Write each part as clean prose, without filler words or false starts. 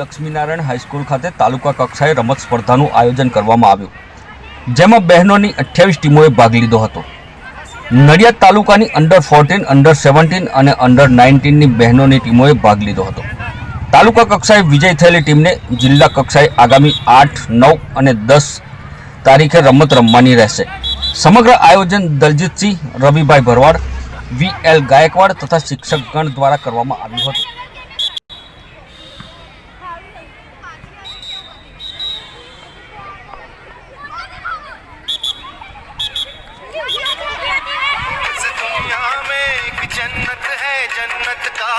Laxminarayan high school ખાતે તાલુકા કક્ષાએ રમત સ્પર્ધાનું આયોજન કરવામાં આવ્યું, જેમાં બહેનોની 28 ટીમોએ ભાગ લીધો હતો। નડિયાદ તાલુકાની અંડર 14, અંડર 17 અને અંડર 19ની બહેનોની ટીમોએ ભાગ લીધો હતો। તાલુકા કક્ષાએ વિજય થયેલી ટીમને જિલ્લા કક્ષાએ આગામી 8, 9 અને 10 તારીખે રમત રમવાની રહેશે। સમગ્ર આયોજન દલજીતસિંહ, રવિભાઈ ભરવાડ, VL ગાયકવાડ તથા શિક્ષકગણ દ્વારા કરવામાં આવ્યું હતું। जन्नत है जन्नत का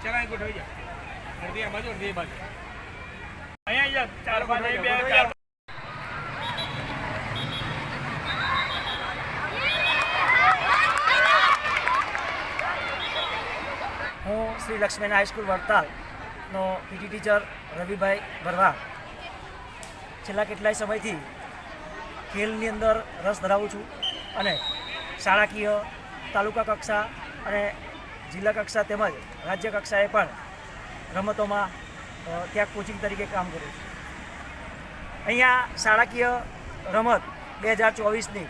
चला गुड हो जा अर्धी बाजू अर्धी बाजू અહીંયા જા ચાર બાજુ બે ચાર હું શ્રી લક્ષ્મીનારાયણ હાઈસ્કૂલ વડતાલનો પીટી ટીચર રવિભાઈ ભરવા છેલ્લા કેટલાય સમયથી ખેલની અંદર રસ ધરાવું છું અને શાળાકીય તાલુકા કક્ષા અને જિલ્લા કક્ષા તેમજ રાજ્ય કક્ષાએ પણ રમતોમાં ત્યાં કોચિંગ તરીકે કામ કરું છું। અહીંયા શાળાકીય રમત 2024ની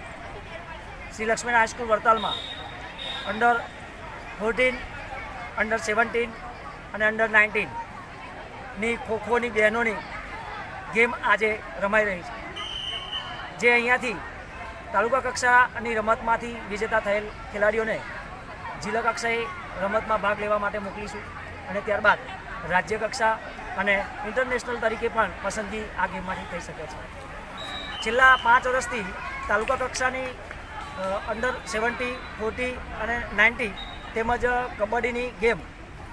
શ્રી લક્ષ્મીનારાયણ હાઈસ્કૂલ વડતાલમાં અંડર 14, અંડર 17 અને અંડર 19ની ખોખોની બહેનોની ગેમ આજે રમાઈ રહી છે, જે અહીંયાથી તાલુકા કક્ષાની રમતમાંથી વિજેતા થયેલ ખેલાડીઓને જિલ્લા કક્ષાએ રમતમાં ભાગ લેવા માટે મોકલીશું અને ત્યારબાદ રાજ્ય કક્ષા અને ઇન્ટરનેશનલ તરીકે પણ પસંદગી આ ગેમમાંથી થઈ શકે છે। છેલ્લા 5 વર્ષથી તાલુકા કક્ષાની અંડર 70, 40 અને 90 તેમજ કબડ્ડીની ગેમ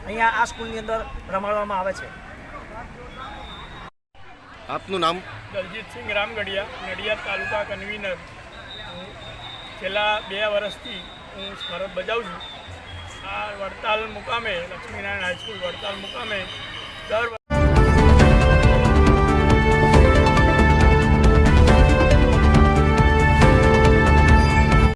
અહીંયા આ સ્કૂલની અંદર રમાડવામાં આવે છે। આપનું નામ? દલજીતસિંહ રામગઢિયા, નડિયાદ તાલુકા કન્વીનર। છેલ્લા 2 વર્ષથી હું ફરજ બજાવું છું। આ વડતાલ મુકામે લક્ષ્મીનારાયણ હાઈસ્કૂલ વડતાલ મુકામે દર